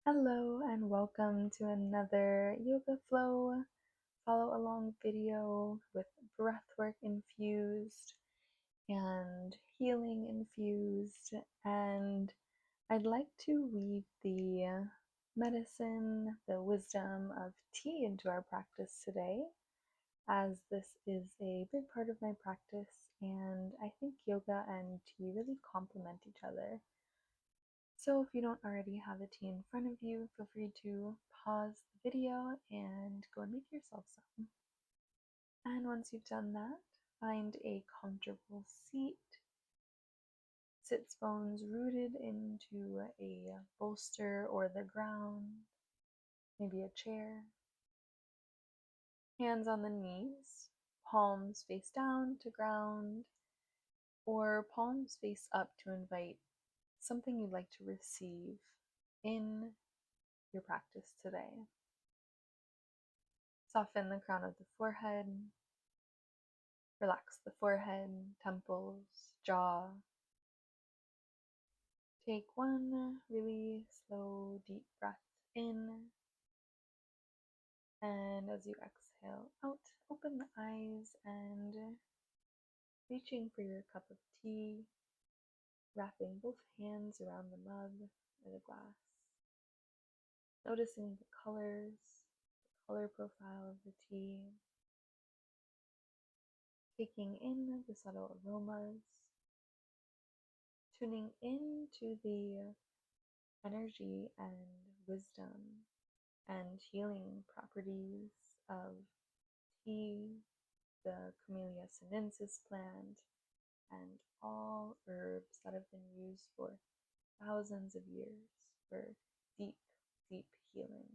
Hello and welcome to another Yoga Flow follow along video with breathwork infused and healing infused. And I'd like to weave the medicine, the wisdom of tea into our practice today, as this is a big part of my practice, and I think yoga and tea really complement each other. So if you don't already have a tea in front of you, feel free to pause the video and go and make yourself some. And once you've done that, find a comfortable seat. Sits bones rooted into a bolster or the ground, maybe a chair. Hands on the knees, palms face down to ground, or palms face up to invite something you'd like to receive in your practice today. Soften the crown of the forehead, relax the forehead, temples, jaw. Take one really slow, deep breath in, and as you exhale out, open the eyes and reaching for your cup of tea, wrapping both hands around the mug or the glass, noticing the colors, the color profile of the tea, taking in the subtle aromas, tuning into the energy and wisdom and healing properties of tea, the Camellia sinensis plant, and all herbs that have been used for thousands of years for deep, deep healing,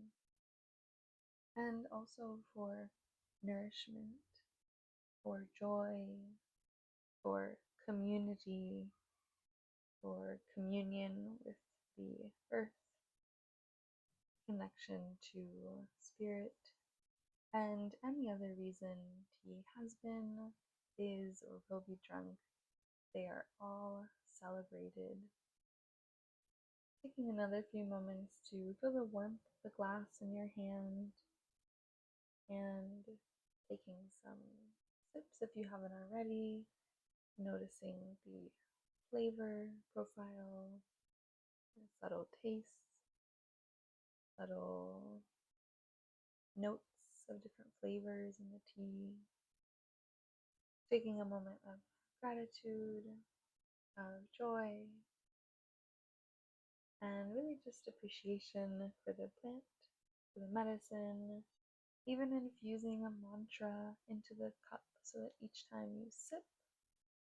and also for nourishment, for joy, for community, for communion with the earth, connection to spirit, and any other reason tea has been, is, or will be drunk. They are all celebrated. Taking another few moments to feel the warmth of the glass in your hand and taking some sips if you haven't already, noticing the flavor profile, the subtle tastes, subtle notes of different flavors in the tea. Taking a moment of gratitude, of joy, and really just appreciation for the plant, for the medicine, even infusing a mantra into the cup so that each time you sip,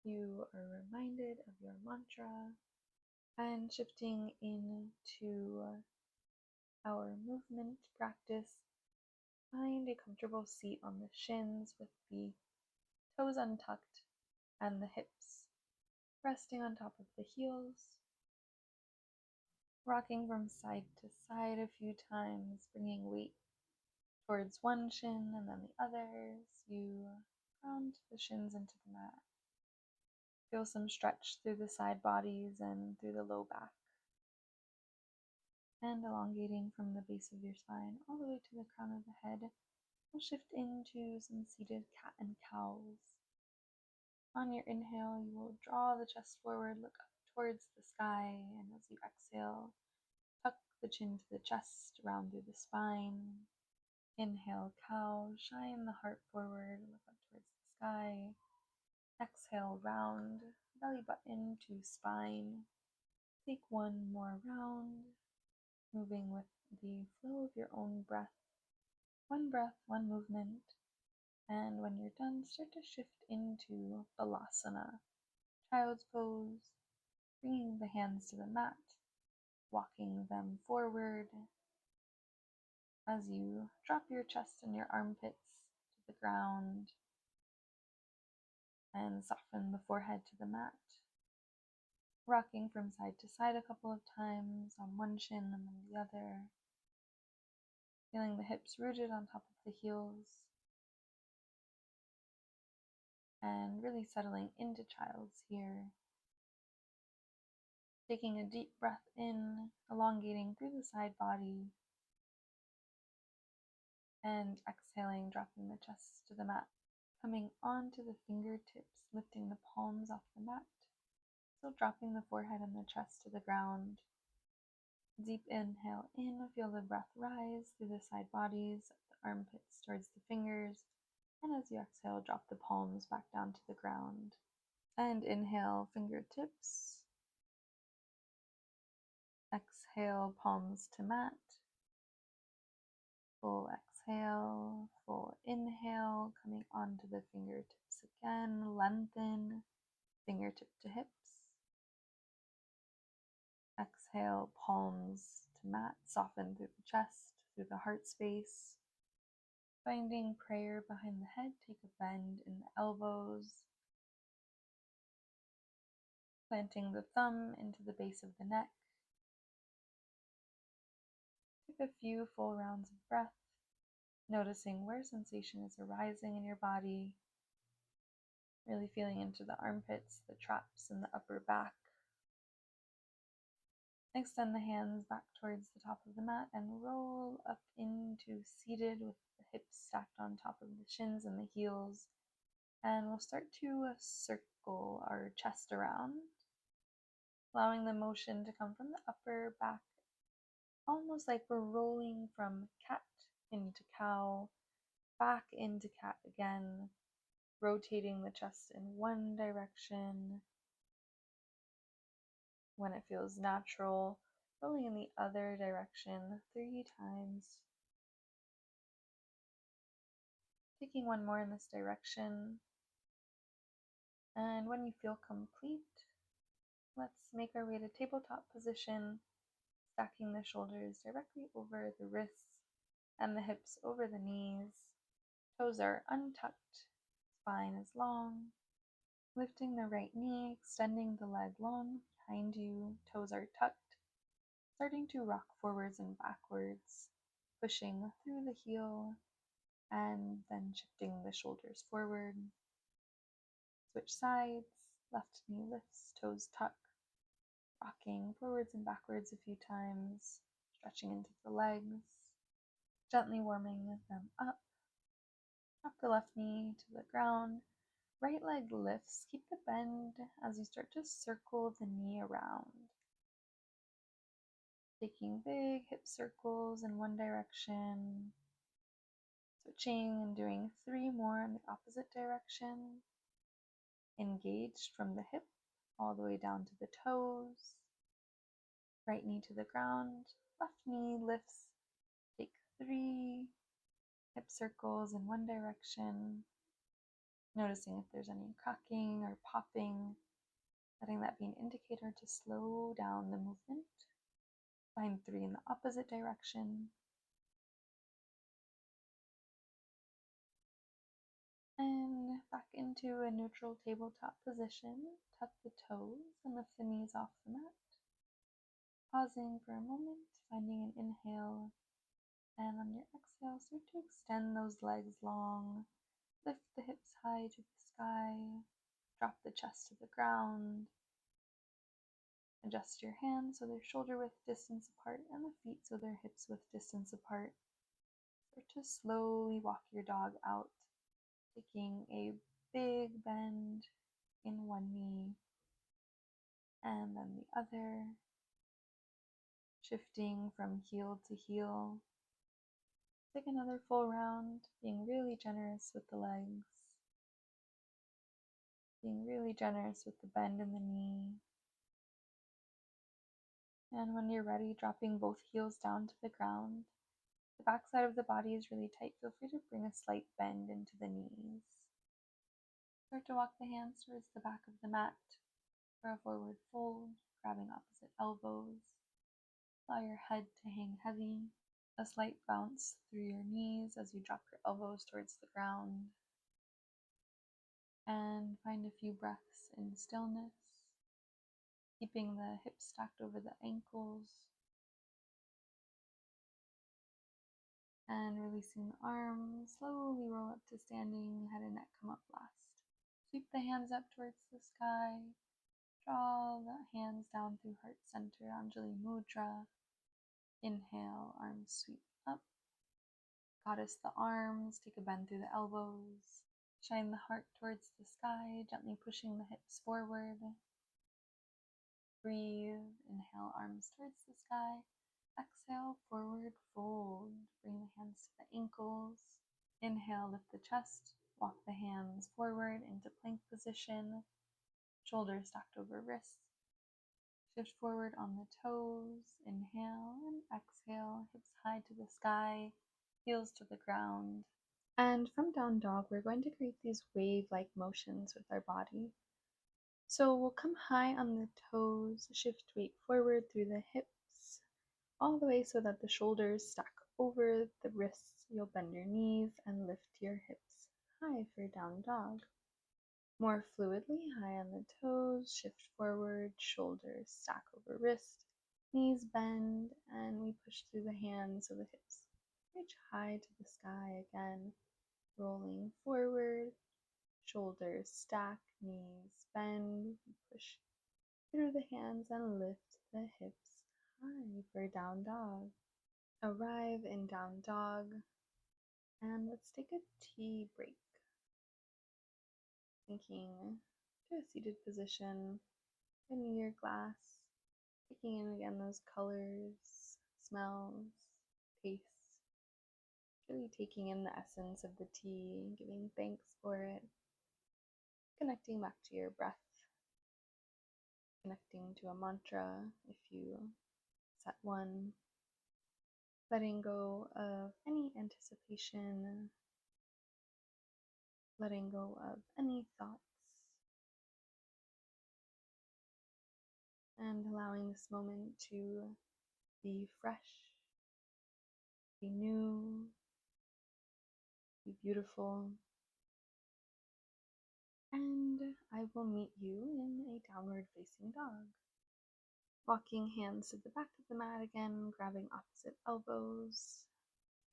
you are reminded of your mantra. And shifting into our movement practice, find a comfortable seat on the shins with the toes untucked and the hips resting on top of the heels. Rocking from side to side a few times, bringing weight towards one shin and then the others. You ground the shins into the mat. Feel some stretch through the side bodies and through the low back. And elongating from the base of your spine all the way to the crown of the head, we'll shift into some seated cat and cows. On your inhale, you will draw the chest forward, look up towards the sky, and as you exhale, tuck the chin to the chest, round through the spine. Inhale, cow, shine the heart forward, look up towards the sky. Exhale, round, belly button to spine. Take one more round, moving with the flow of your own breath. One breath, one movement. And when you're done, start to shift into Balasana, child's pose, bringing the hands to the mat, walking them forward as you drop your chest and your armpits to the ground and soften the forehead to the mat. Rocking from side to side a couple of times on one shin and then the other. Feeling the hips rooted on top of the heels. And really settling into child's here. Taking a deep breath in, elongating through the side body, and exhaling, dropping the chest to the mat. Coming onto the fingertips, lifting the palms off the mat. Still dropping the forehead and the chest to the ground. Deep inhale in, feel the breath rise through the side bodies, the armpits towards the fingers, and as you exhale, drop the palms back down to the ground. And inhale, fingertips. Exhale, palms to mat. Full exhale, full inhale, coming onto the fingertips again, lengthen, fingertip to hips. Exhale, palms to mat, soften through the chest, through the heart space. Finding prayer behind the head, take a bend in the elbows. Planting the thumb into the base of the neck. Take a few full rounds of breath, noticing where sensation is arising in your body. Really feeling into the armpits, the traps, and the upper back. Extend the hands back towards the top of the mat and roll up into seated with the hips stacked on top of the shins and the heels. And we'll start to circle our chest around, allowing the motion to come from the upper back, almost like we're rolling from cat into cow, back into cat again, rotating the chest in one direction. When it feels natural, rolling in the other direction 3 times. Taking one more in this direction. And when you feel complete, let's make our way to tabletop position, stacking the shoulders directly over the wrists and the hips over the knees. Toes are untucked, spine is long. Lifting the right knee, extending the leg long behind you, toes are tucked. Starting to rock forwards and backwards, pushing through the heel and then shifting the shoulders forward. Switch sides, left knee lifts, toes tuck, rocking forwards and backwards a few times, stretching into the legs, gently warming them up. Drop the left knee to the ground, right leg lifts, keep the bend as you start to circle the knee around. Taking big hip circles in one direction, switching and doing 3 more in the opposite direction. Engaged from the hip all the way down to the toes. Right knee to the ground, left knee lifts. Take 3 hip circles in one direction. Noticing if there's any cracking or popping, letting that be an indicator to slow down the movement. Find 3 in the opposite direction. And back into a neutral tabletop position. Tuck the toes and lift the knees off the mat. Pausing for a moment, finding an inhale. And on your exhale, start to extend those legs long. Lift the hips high to the sky. Drop the chest to the ground. Adjust your hands so they're shoulder width distance apart and the feet so they're hips width distance apart. Start to slowly walk your dog out, taking a big bend in one knee and then the other, shifting from heel to heel. Take another full round, being really generous with the legs, being really generous with the bend in the knee. And when you're ready, dropping both heels down to the ground. The back side of the body is really tight. Feel free to bring a slight bend into the knees. Start to walk the hands towards the back of the mat for a forward fold, grabbing opposite elbows. Allow your head to hang heavy. A slight bounce through your knees as you drop your elbows towards the ground. And find a few breaths in stillness, keeping the hips stacked over the ankles. And releasing the arms, slowly roll up to standing, head and neck come up last. Sweep the hands up towards the sky. Draw the hands down through heart center, Anjali Mudra. Inhale, arms sweep up. Goddess the arms, take a bend through the elbows. Shine the heart towards the sky, gently pushing the hips forward. Breathe. Inhale, arms towards the sky. Exhale, forward fold. Bring the hands to the ankles. Inhale, lift the chest. Walk the hands forward into plank position. Shoulders stacked over wrists. Shift forward on the toes. Inhale and exhale. Hips high to the sky. Heels to the ground. And from down dog, we're going to create these wave-like motions with our body. So we'll come high on the toes, shift weight forward through the hips, all the way so that the shoulders stack over the wrists. You'll bend your knees and lift your hips high for down dog. More fluidly, high on the toes, shift forward, shoulders stack over wrist, knees bend, and we push through the hands so the hips reach high to the sky again, rolling forward, shoulders stack, knees bend, we push through the hands and lift the hips high for down dog. Arrive in down dog, and let's take a tea break. Sinking to a seated position, in your glass, taking in again those colors, smells, tastes, really taking in the essence of the tea, giving thanks for it, connecting back to your breath, connecting to a mantra if you set one, letting go of any anticipation, letting go of any thoughts, and allowing this moment to be fresh, be new, be beautiful. And I will meet you in a downward facing dog. Walking hands to the back of the mat again, grabbing opposite elbows,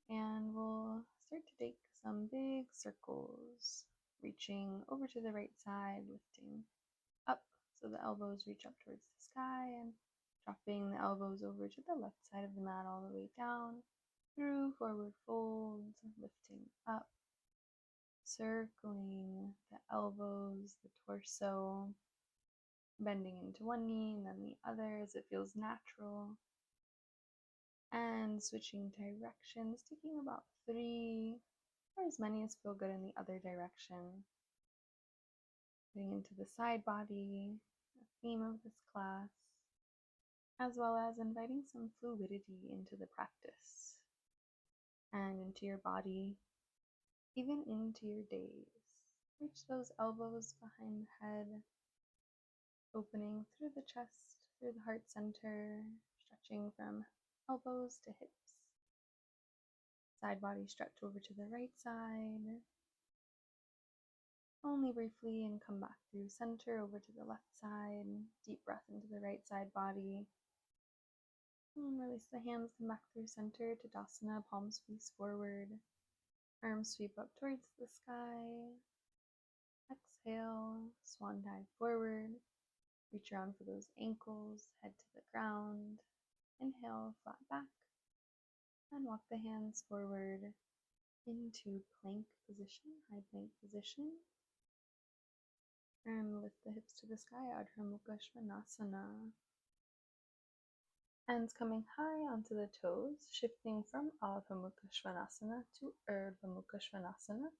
and we'll start to take some big circles, reaching over to the right side, lifting up so the elbows reach up towards the sky, and dropping the elbows over to the left side of the mat all the way down, through forward folds, lifting up, circling the elbows, the torso, bending into one knee and then the other as it feels natural, and switching directions, taking about 3 or as many as feel good in the other direction. Getting into the side body, the theme of this class, as well as inviting some fluidity into the practice and into your body, even into your days. Reach those elbows behind the head, opening through the chest, through the heart center, stretching from elbows to hips. Side body stretch over to the right side, only briefly, and come back through center over to the left side. Deep breath into the right side body. And release the hands, come back through center to Tadasana, palms face forward. Arms sweep up towards the sky. Exhale, swan dive forward. Reach around for those ankles, head to the ground. Inhale, flat back. And walk the hands forward into plank position, high plank position. And lift the hips to the sky, Ardha Mukha Svanasana. Hands coming high onto the toes, shifting from Ardha Mukha Svanasana to Urdhva Mukha Svanasana.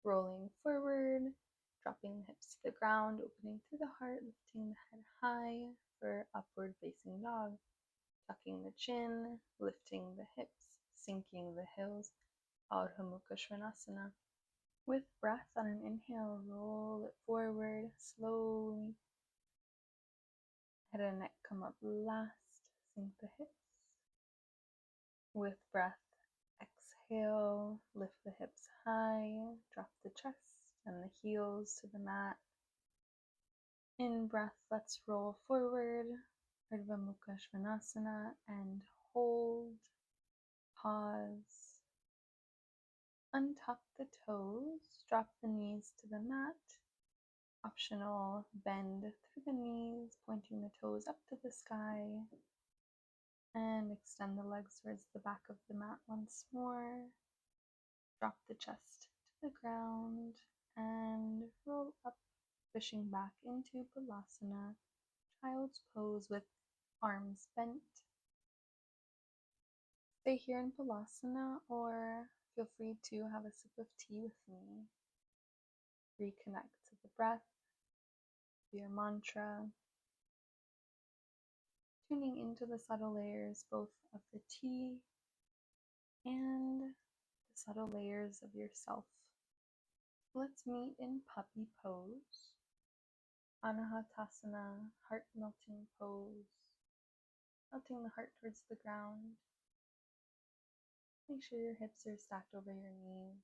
Rolling forward, dropping the hips to the ground, opening through the heart, lifting the head high for upward facing dog. Tucking the chin, lifting the hips, sinking the heels, Ardha Mukha Svanasana. With breath on an inhale, roll it forward slowly. Head and neck come up last, sink the hips. With breath, exhale, lift the hips high, drop the chest and the heels to the mat. In breath, let's roll forward, Urdhva Mukha Svanasana, and hold, pause. Untuck the toes, drop the knees to the mat, Optional bend through the knees, pointing the toes up to the sky, and extend the legs towards the back of the mat once more. Drop the chest to the ground and roll up, pushing back into Balasana, child's pose with arms bent. Stay here in Balasana or feel free to have a sip of tea with me. Reconnect to the breath, to your mantra, tuning into the subtle layers both of the tea and the subtle layers of yourself. Let's meet in puppy pose, Anahatasana, heart melting pose, melting the heart towards the ground. Make sure your hips are stacked over your knees.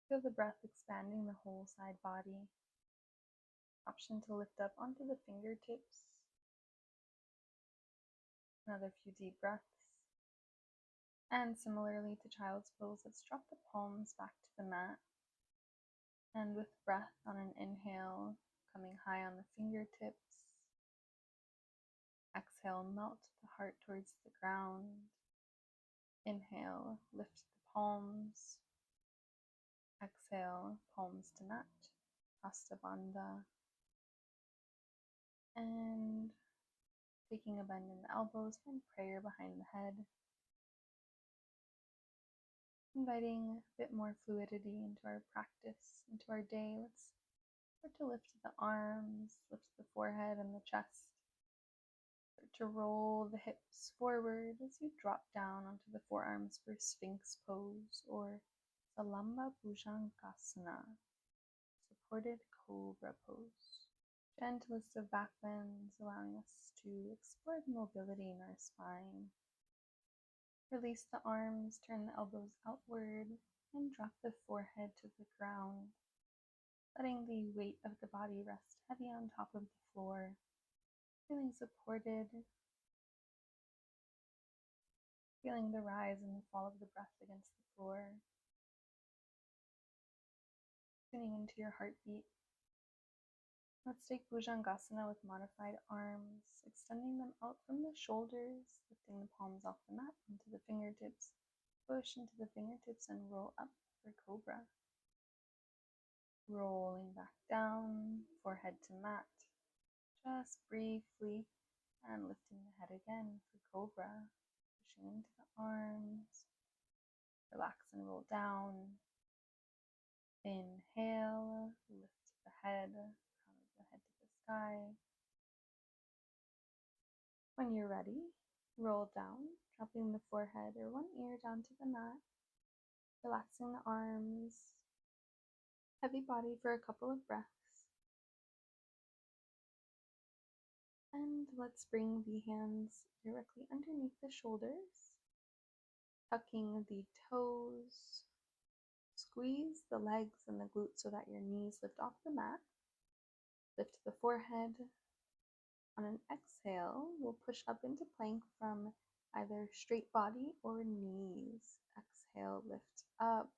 Feel the breath expanding the whole side body. Option to lift up onto the fingertips. Another few deep breaths. And similarly to child's pose, let's drop the palms back to the mat. And with breath on an inhale, coming high on the fingertips. Exhale, melt the heart towards the ground. Inhale, lift the palms. Exhale, palms to mat, Hasta Bandha. And taking a bend in the elbows, find prayer behind the head. Inviting a bit more fluidity into our practice, into our day. Let's start to lift the arms, lift the forehead and the chest. Start to roll the hips forward as you drop down onto the forearms for Sphinx pose or Salamba Bhujangasana, supported cobra pose. Gentlest of back bends, allowing us to explore the mobility in our spine. Release the arms, turn the elbows outward, and drop the forehead to the ground, letting the weight of the body rest heavy on top of the floor, feeling supported, feeling the rise and the fall of the breath against the floor, tuning into your heartbeat. Let's take Bhujangasana with modified arms, extending them out from the shoulders, lifting the palms off the mat into the fingertips, push into the fingertips and roll up for Cobra. Rolling back down, forehead to mat, just briefly, and lifting the head again for Cobra, pushing into the arms, relax and roll down. Inhale, lift the head, crown of the head to the sky. When you're ready, roll down, dropping the forehead or one ear down to the mat, relaxing the arms, heavy body for a couple of breaths. And let's bring the hands directly underneath the shoulders, tucking the toes, squeeze the legs and the glutes so that your knees lift off the mat. Lift the forehead. On an exhale, we'll push up into plank from either straight body or knees. Exhale, lift up.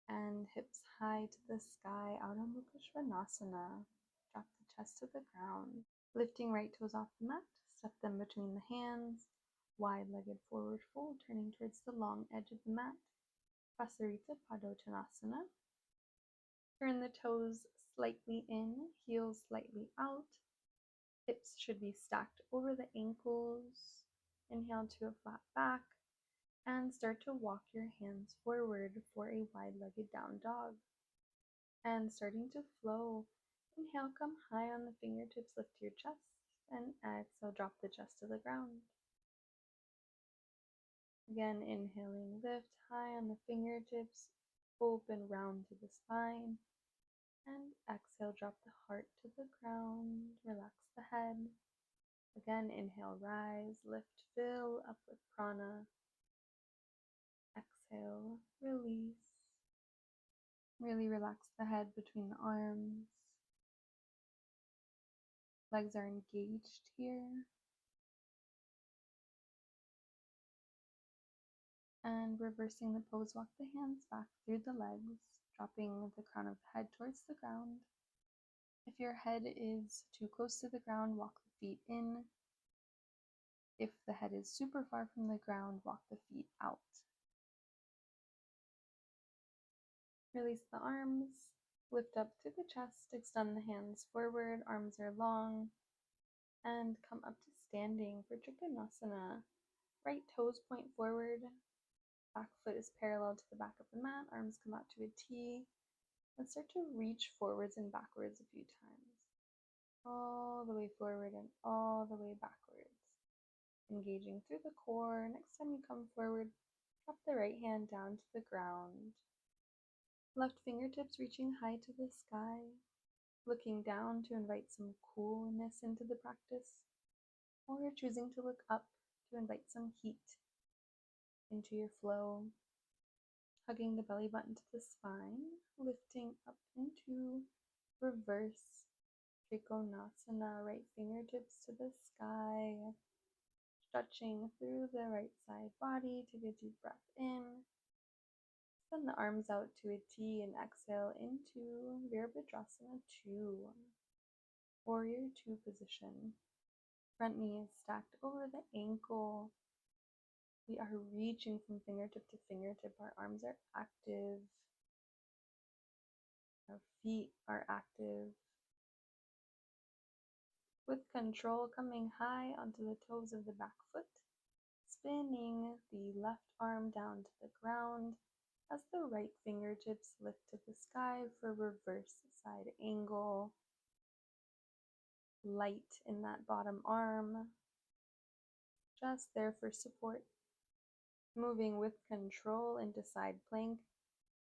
And hips high to the sky, Adho Mukha Svanasana. Drop the chest to the ground. Lifting right toes off the mat, step them between the hands. Wide-legged forward fold, turning towards the long edge of the mat. Prasarita Padottanasana. Turn the toes slightly in, heels slightly out. Hips should be stacked over the ankles. Inhale to a flat back. And start to walk your hands forward for a wide-legged down dog. And starting to flow. Inhale, come high on the fingertips, lift your chest. And exhale, drop the chest to the ground. Again, inhaling, lift high on the fingertips, open round to the spine. And exhale, drop the heart to the ground, relax the head. Again, inhale, rise, lift, fill up with prana. Exhale, release. Really relax the head between the arms. Legs are engaged here. And reversing the pose, walk the hands back through the legs. dropping the crown of the head towards the ground. If your head is too close to the ground, walk the feet in. If the head is super far from the ground, walk the feet out. Release the arms, lift up through the chest, extend the hands forward, arms are long, and come up to standing for Trikonasana. Right toes point forward, back foot is parallel to the back of the mat, arms come out to a T, and start to reach forwards and backwards a few times. All the way forward and all the way backwards. Engaging through the core. Next time you come forward, drop the right hand down to the ground. Left fingertips reaching high to the sky. Looking down to invite some coolness into the practice. Or choosing to look up to invite some heat into your flow. Hugging the belly button to the spine. Lifting up into reverse Trikonasana, right fingertips to the sky, stretching through the right side body. Take a deep breath in. Send the arms out to a T and exhale into Virabhadrasana 2, Warrior 2 position. Front knee is stacked over the ankle. We are reaching from fingertip to fingertip. Our arms are active. Our feet are active. With control, coming high onto the toes of the back foot, spinning the left arm down to the ground as the right fingertips lift to the sky for reverse side angle. Light in that bottom arm, just there for support. Moving with control into side plank,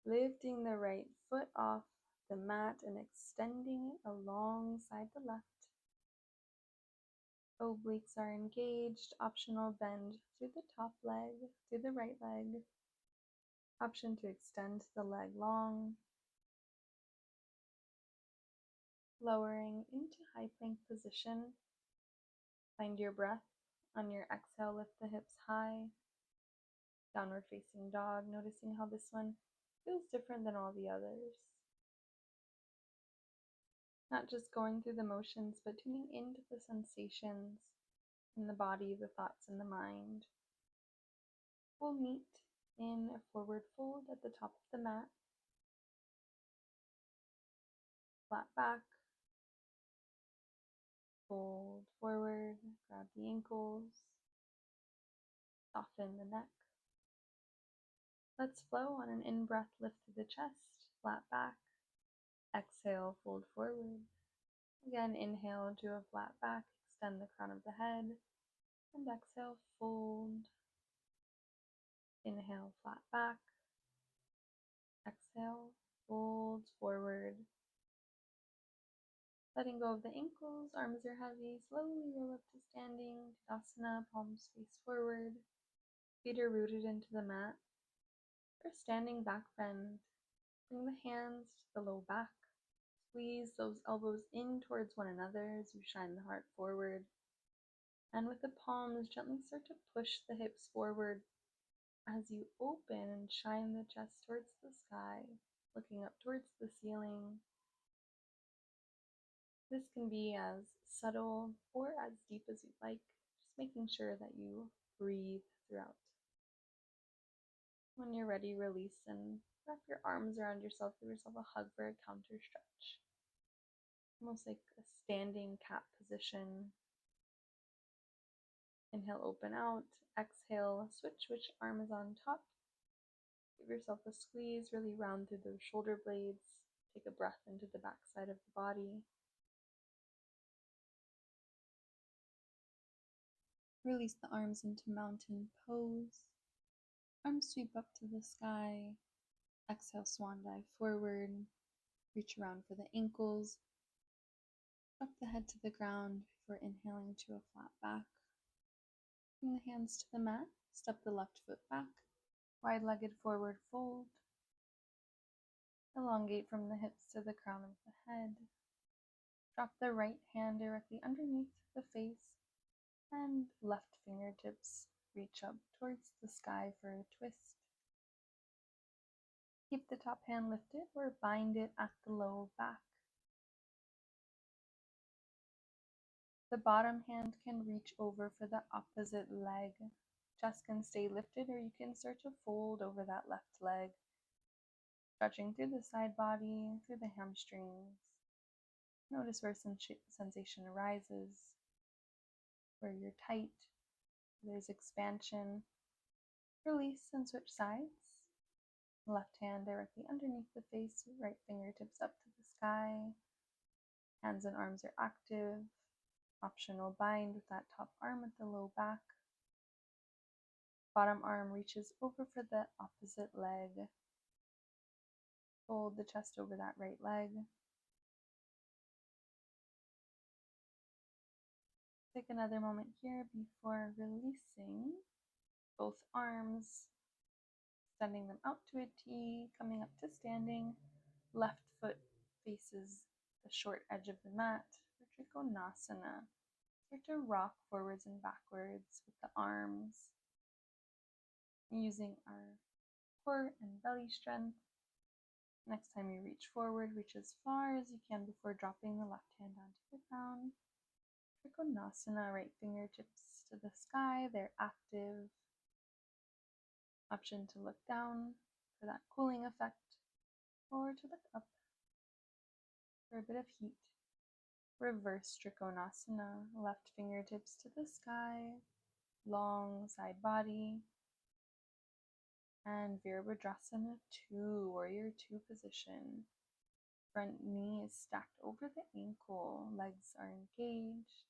lifting the right foot off the mat and extending it alongside the left. Obliques are engaged, optional bend through the top leg, through the right leg. Option to extend the leg long. Lowering into high plank position. Find your breath. On your exhale, lift the hips high. Downward facing dog, noticing how this one feels different than all the others. Not just going through the motions, but tuning into the sensations in the body, the thoughts, and the mind. We'll meet in a forward fold at the top of the mat. Flat back. Fold forward, grab the ankles. Soften the neck. Let's flow on an in-breath, lift through the chest, flat back. Exhale, fold forward. Again, inhale to a flat back, extend the crown of the head, and exhale, fold. Inhale, flat back. Exhale, fold forward. Letting go of the ankles, arms are heavy, slowly roll up to standing, Tadasana, palms face forward. Feet are rooted into the mat. For standing back bend, bring the hands to the low back. Squeeze those elbows in towards one another as you shine the heart forward. And with the palms, gently start to push the hips forward as you open and shine the chest towards the sky, looking up towards the ceiling. This can be as subtle or as deep as you'd like, just making sure that you breathe throughout. When you're ready, release and wrap your arms around yourself, give yourself a hug for a counter stretch. Almost like a standing cat position. Inhale, open out. Exhale, switch which arm is on top. Give yourself a squeeze, really round through those shoulder blades. Take a breath into the back side of the body. Release the arms into mountain pose. Arms sweep up to the sky. Exhale, swan dive forward. Reach around for the ankles. Drop the head to the ground before inhaling to a flat back. Bring the hands to the mat. Step the left foot back. Wide-legged forward fold. Elongate from the hips to the crown of the head. Drop the right hand directly underneath the face. And left fingertips reach up towards the sky for a twist. Keep the top hand lifted or bind it at the low back. The bottom hand can reach over for the opposite leg. Chest can stay lifted, or you can start to fold over that left leg, stretching through the side body, through the hamstrings. Notice where some sensation arises, where you're tight, there's expansion. Release and switch sides. Left hand directly underneath the face, right fingertips up to the sky. Hands and arms are active. Optional bind with that top arm at the low back. Bottom arm reaches over for the opposite leg. Fold the chest over that right leg. Take another moment here before releasing both arms, extending them out to a T, coming up to standing. Left foot faces the short edge of the mat for Trikonasana. Start to rock forwards and backwards with the arms, using our core and belly strength. Next time you reach forward, reach as far as you can before dropping the left hand onto the ground. Trikonasana, right fingertips to the sky, they're active. Option to look down for that cooling effect, or to look up for a bit of heat. Reverse Trikonasana, left fingertips to the sky, long side body. And Virabhadrasana 2, Warrior 2 position. Front knee is stacked over the ankle, legs are engaged,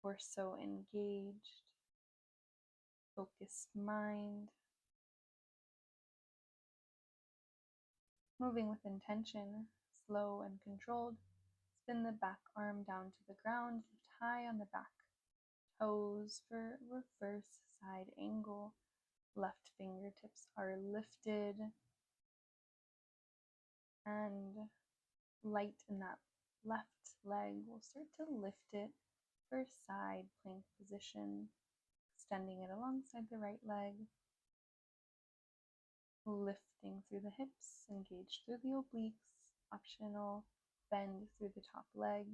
torso engaged, focused mind. Moving with intention, slow and controlled, spin the back arm down to the ground, lift high on the back toes for reverse side angle. Left fingertips are lifted and light in that left leg. We'll start to lift it for side plank position, extending it alongside the right leg, lifting through the hips, engage through the obliques, optional bend through the top leg,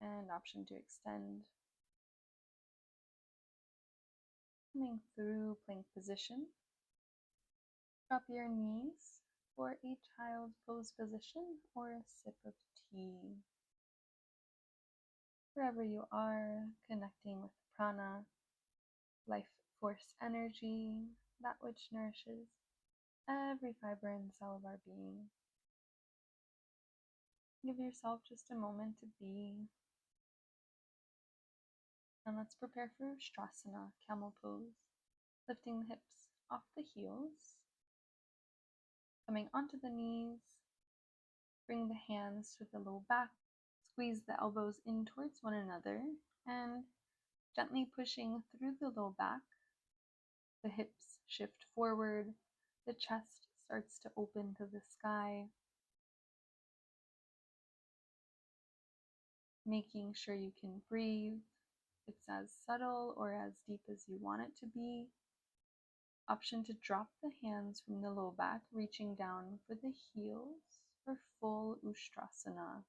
and option to extend. Coming through plank position, drop your knees for a child pose position or a sip of tea. Wherever you are, connecting with prana, life force energy, that which nourishes every fiber and cell of our being. Give yourself just a moment to be. And let's prepare for Ustrasana, camel pose. Lifting the hips off the heels, coming onto the knees, bring the hands to the low back, squeeze the elbows in towards one another, and gently pushing through the low back, the hips shift forward, the chest starts to open to the sky, making sure you can breathe. It's as subtle or as deep as you want it to be. Option to drop the hands from the low back, reaching down for the heels for full Ustrasana.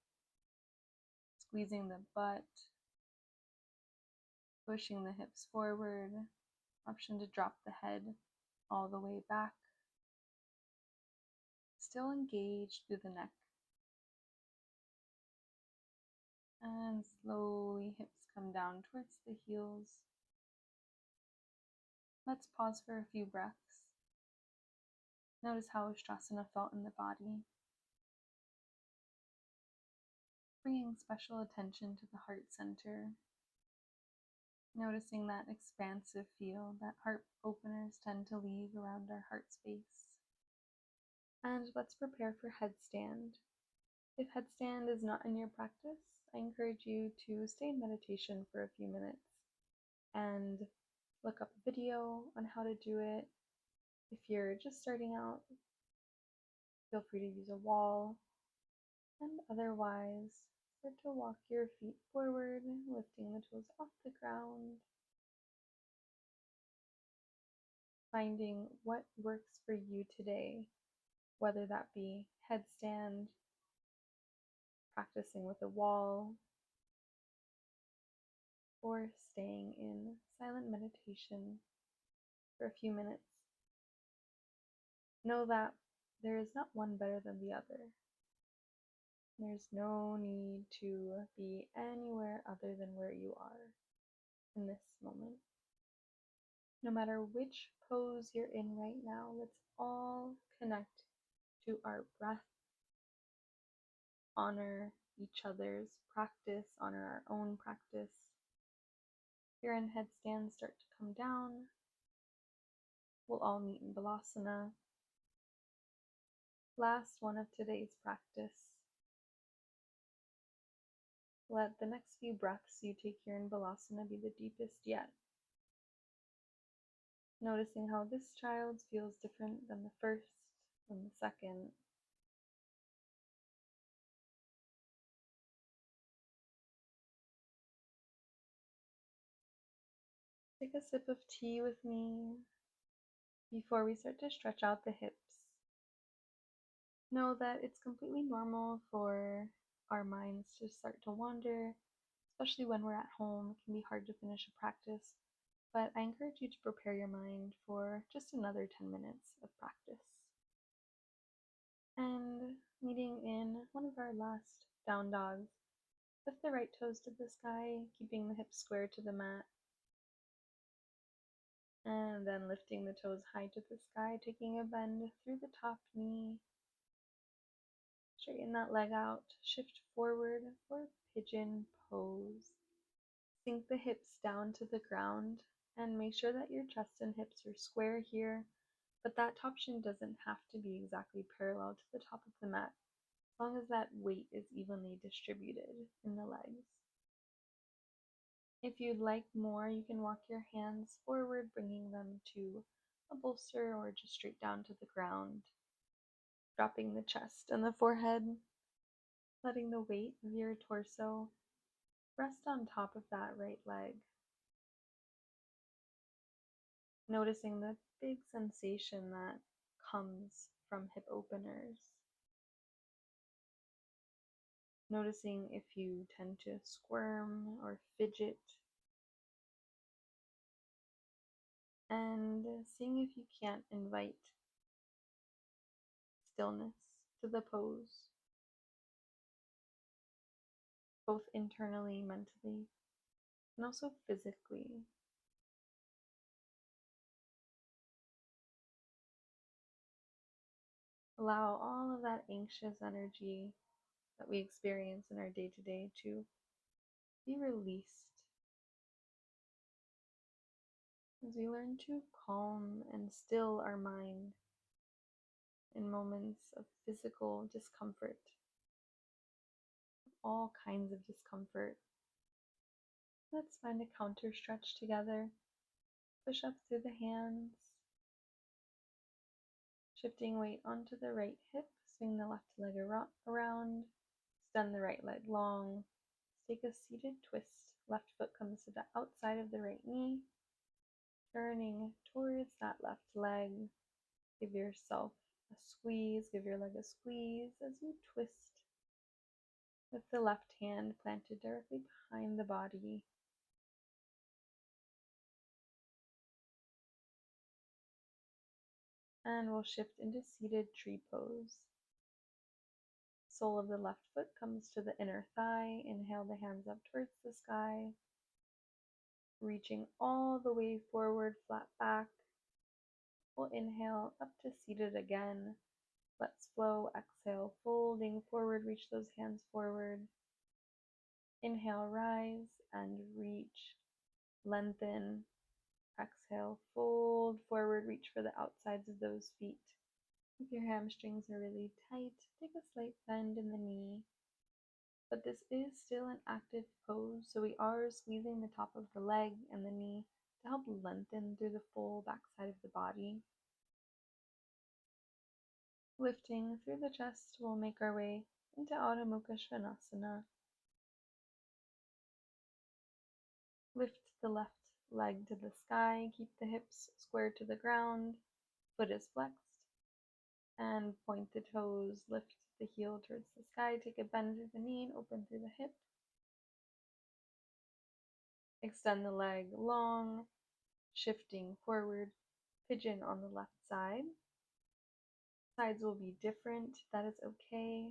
Squeezing the butt, pushing the hips forward. Option to drop the head all the way back. Still engaged through the neck. And slowly hips come down towards the heels. Let's pause for a few breaths. Notice how Ustrasana felt in the body. Bringing special attention to the heart center. Noticing that expansive feel that heart openers tend to leave around our heart space. And let's prepare for headstand. If headstand is not in your practice, I encourage you to stay in meditation for a few minutes and look up a video on how to do it. If you're just starting out, feel free to use a wall, and otherwise, start to walk your feet forward, lifting the toes off the ground. finding what works for you today, whether that be headstand, practicing with a wall, or staying in silent meditation for a few minutes. Know that there is not one better than the other. There's no need to be anywhere other than where you are in this moment. No matter which pose you're in right now, let's all connect to our breath, honor each other's practice, honor our own practice. Here in headstand, start to come down. We'll all meet in Balasana. Last one of today's practice. Let the next few breaths you take here in Balasana be the deepest yet. Noticing how this child's feels different than the first, than the second. Take a sip of tea with me before we start to stretch out the hips. Know that it's completely normal for our minds to start to wander, especially when we're at home. It can be hard to finish a practice, but I encourage you to prepare your mind for just another 10 minutes of practice. And meeting in one of our last down dogs, lift the right toes to the sky, keeping the hips square to the mat. And then lifting the toes high to the sky, taking a bend through the top knee. Straighten that leg out, shift forward for pigeon pose. Sink the hips down to the ground and make sure that your chest and hips are square here, but that top shin doesn't have to be exactly parallel to the top of the mat, as long as that weight is evenly distributed in the legs. If you'd like more, you can walk your hands forward, bringing them to a bolster or just straight down to the ground. Dropping the chest and the forehead, letting the weight of your torso rest on top of that right leg. Noticing the big sensation that comes from hip openers. Noticing if you tend to squirm or fidget. And seeing if you can't invite stillness to the pose, both internally, mentally, and also physically. Allow all of that anxious energy that we experience in our day-to-day to be released as we learn to calm and still our mind in moments of physical discomfort, all kinds of discomfort. Let's find a counter stretch together. Push up through the hands, shifting weight onto the right hip, swing the left leg around, extend the right leg long, take a seated twist. Left foot comes to the outside of the right knee, turning towards that left leg. Give yourself a squeeze, give your leg a squeeze as you twist with the left hand planted directly behind the body. And we'll shift into seated tree pose. Sole of the left foot comes to the inner thigh. Inhale the hands up towards the sky, reaching all the way forward, flat back. We'll inhale up to seated again. Let's flow. Exhale, folding forward, reach those hands forward. Inhale, rise and reach, lengthen. Exhale, fold forward, reach for the outsides of those feet. If your hamstrings are really tight, take a slight bend in the knee. But this is still an active pose, so we are squeezing the top of the leg and the knee to help lengthen through the full backside of the body. Lifting through the chest, we'll make our way into Adho Mukha Svanasana. Lift the left leg to the sky. Keep the hips square to the ground. Foot is flexed. And point the toes. Lift the heel towards the sky. Take a bend through the knee and open through the hip. Extend the leg long, shifting forward. Pigeon on the left side. Sides will be different. That is okay.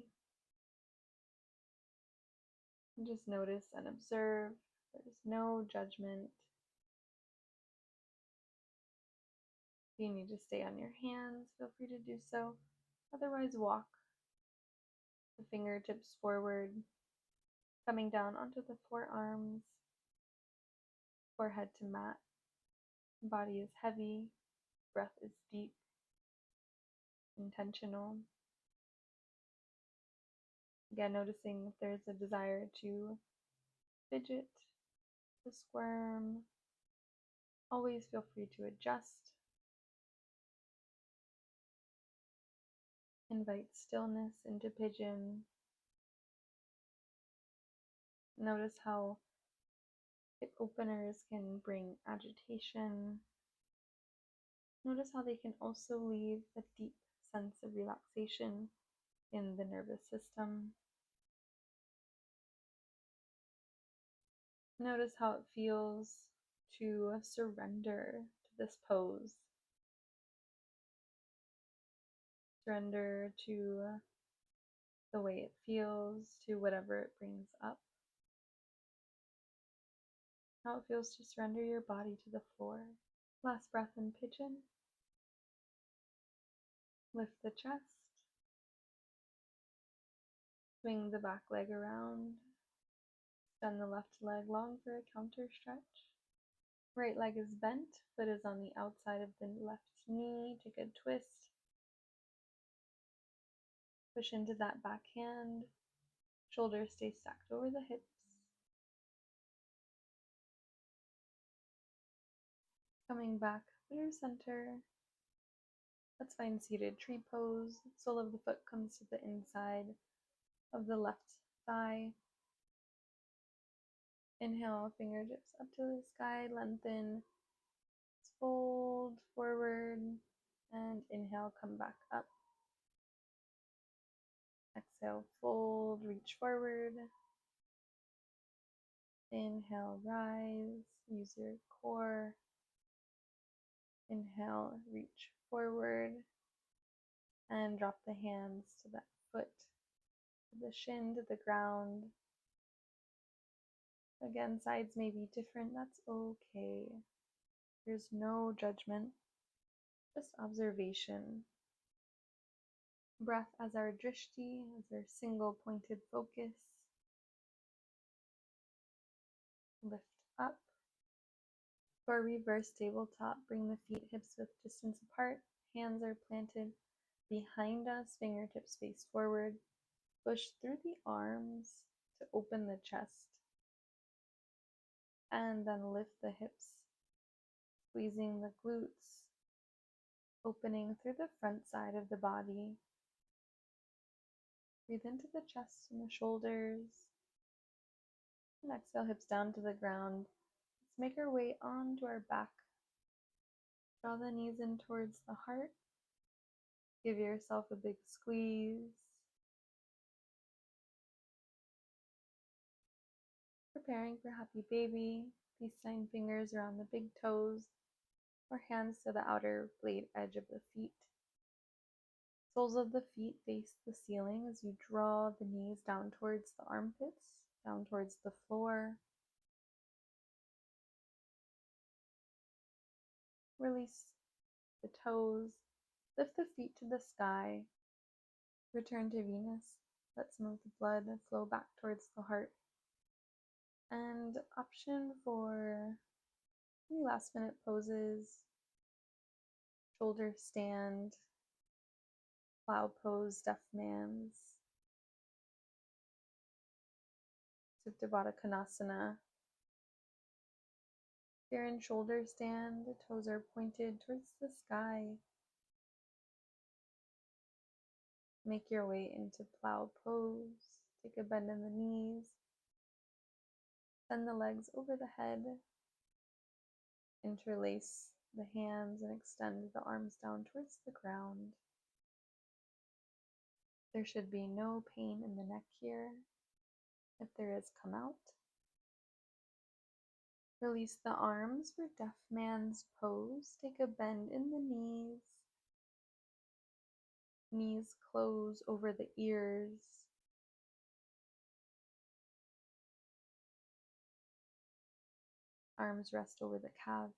And just notice and observe. There's no judgment. If you need to stay on your hands, feel free to do so. Otherwise, walk the fingertips forward, coming down onto the forearms, forehead to mat. Body is heavy, breath is deep, intentional. Again, noticing if there's a desire to fidget, to squirm. Always feel free to adjust. Invite stillness into pigeon. Notice how hip openers can bring agitation. Notice how they can also leave a deep sense of relaxation in the nervous system. Notice how it feels to surrender to this pose. Surrender to the way it feels, to whatever it brings up. How it feels to surrender your body to the floor. Last breath in pigeon. Lift the chest. Swing the back leg around. Extend the left leg long for a counter stretch. Right leg is bent, foot is on the outside of the left knee. Take a twist. Push into that back hand. Shoulders stay stacked over the hips. Coming back through center. Let's find seated tree pose. Sole of the foot comes to the inside of the left thigh. Inhale, fingertips up to the sky, lengthen, fold forward, and inhale, come back up. Exhale, fold, reach forward. Inhale, rise, use your core. Inhale, reach forward, and drop the hands to that foot, to the shin, to the ground. Again, sides may be different, that's okay. There's no judgment, just observation. Breath as our drishti, as our single pointed focus. Lift up. For reverse tabletop, bring the feet hips width distance apart. Hands are planted behind us, fingertips face forward. Push through the arms to open the chest. And then lift the hips, squeezing the glutes, opening through the front side of the body. Breathe into the chest and the shoulders. And exhale, hips down to the ground. Let's make our way onto our back. Draw the knees in towards the heart. Give yourself a big squeeze. Preparing for happy baby. Peace sign fingers around the big toes or hands to the outer blade edge of the feet. Soles of the feet face the ceiling as you draw the knees down towards the armpits, down towards the floor. Release the toes. Lift the feet to the sky. Return to Venus. Let some of the blood flow back towards the heart. And option for any last minute poses, shoulder stand, plow pose, deaf man's, Supta Baddha Konasana. Here in shoulder stand, the toes are pointed towards the sky. Make your way into plow pose. Take a bend in the knees. Send the legs over the head. interlace the hands and extend the arms down towards the ground. There should be no pain in the neck here. If there is, come out. Release the arms for deaf man's pose. Take a bend in the knees. Knees close over the ears. Arms rest over the calves.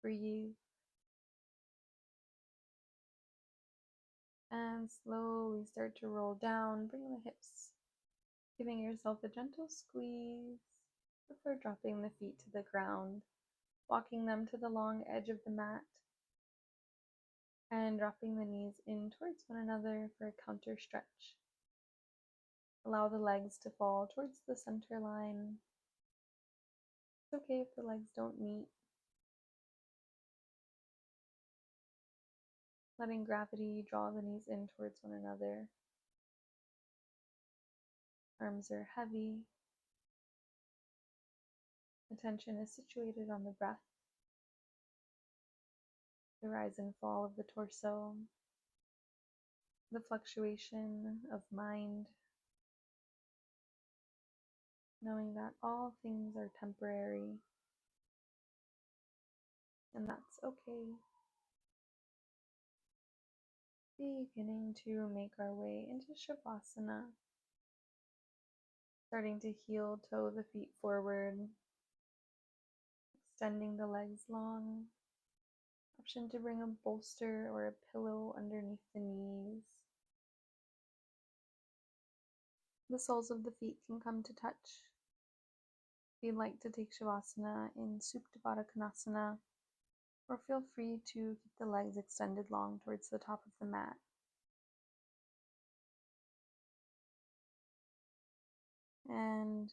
Breathe. And slowly start to roll down. Bring the hips, giving yourself a gentle squeeze before dropping the feet to the ground, walking them to the long edge of the mat, and dropping the knees in towards one another for a counter stretch. Allow the legs to fall towards the center line. It's okay if the legs don't meet. Letting gravity draw the knees in towards one another. Arms are heavy. Attention is situated on the breath, the rise and fall of the torso, the fluctuation of mind, knowing that all things are temporary, and that's okay. Beginning to make our way into Shavasana, starting to heel toe the feet forward, extending the legs long. Option to bring a bolster or a pillow underneath the knees. The soles of the feet can come to touch. If you'd like to take Shavasana in Supta Baddha Konasana, or feel free to keep the legs extended long towards the top of the mat. And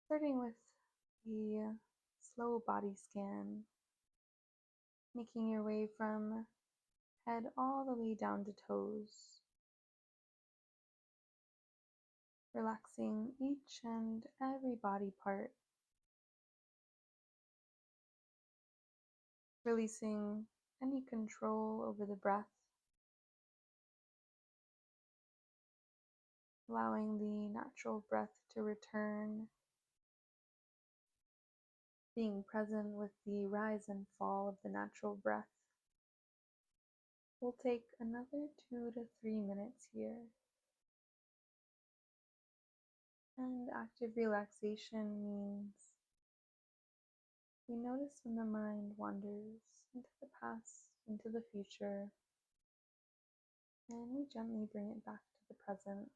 starting with the slow body scan, making your way from head all the way down to toes, relaxing each and every body part, releasing any control over the breath, allowing the natural breath to return, being present with the rise and fall of the natural breath. We'll take another 2 to 3 minutes here. And active relaxation means we notice when the mind wanders into the past, into the future, and we gently bring it back to the present.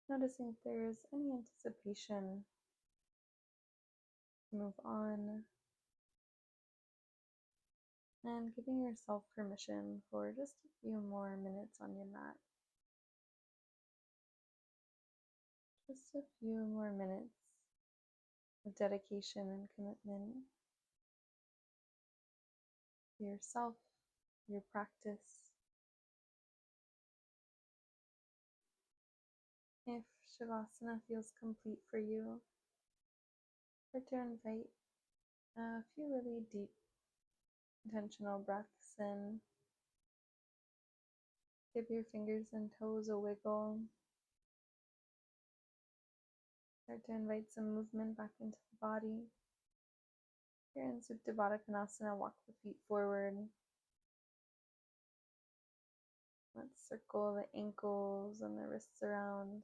Noticing if there's any anticipation to move on, and giving yourself permission for just a few more minutes on your mat. Just a few more minutes of dedication and commitment to yourself, your practice. If Shavasana feels complete for you, start to invite a few really deep, intentional breaths in. Give your fingers and toes a wiggle. Start to invite some movement back into the body. Here in Supta Baddha Konasana, walk the feet forward. Let's circle the ankles and the wrists around.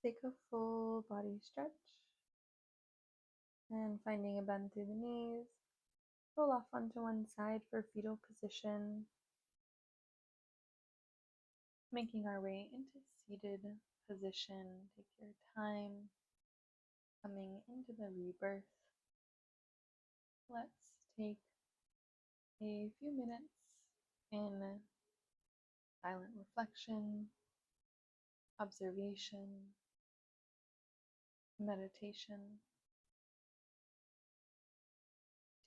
Take a full body stretch. And finding a bend through the knees. Roll off onto one side for fetal position. Making our way into seated position. Take your time coming into the rebirth. Let's take a few minutes in silent reflection, observation, meditation.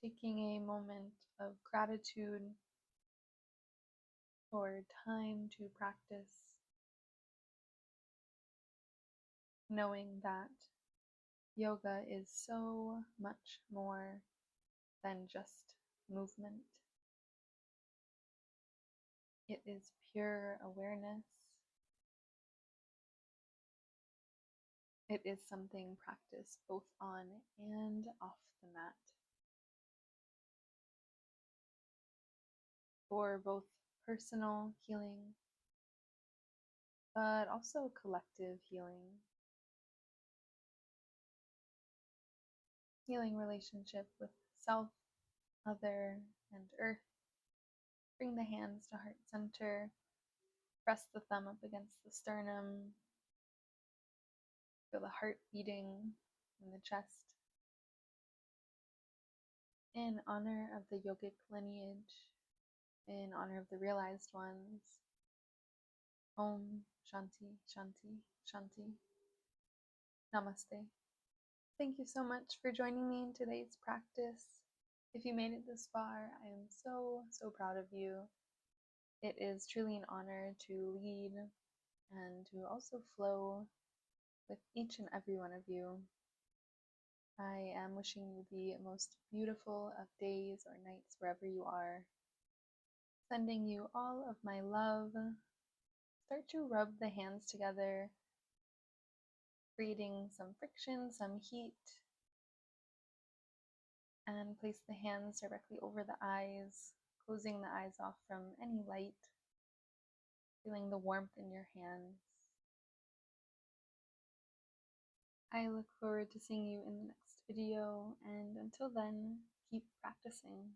taking a moment of gratitude for time to practice, knowing that yoga is so much more than just movement. It is pure awareness. It is something practiced both on and off the mat for both personal healing, but also collective healing. Healing relationship with self, other, and earth. Bring the hands to heart center. Press the thumb up against the sternum. Feel the heart beating in the chest. In honor of the yogic lineage, in honor of the realized ones, Om Shanti Shanti Shanti. Namaste. Thank you so much for joining me in today's practice. If you made it this far, I am so proud of you. It is truly an honor to lead and to also flow with each and every one of you. I am wishing you the most beautiful of days or nights wherever you are. Sending you all of my love. Start to rub the hands together, creating some friction, some heat, and place the hands directly over the eyes, closing the eyes off from any light, feeling the warmth in your hands. I look forward to seeing you in the next video, and until then, keep practicing.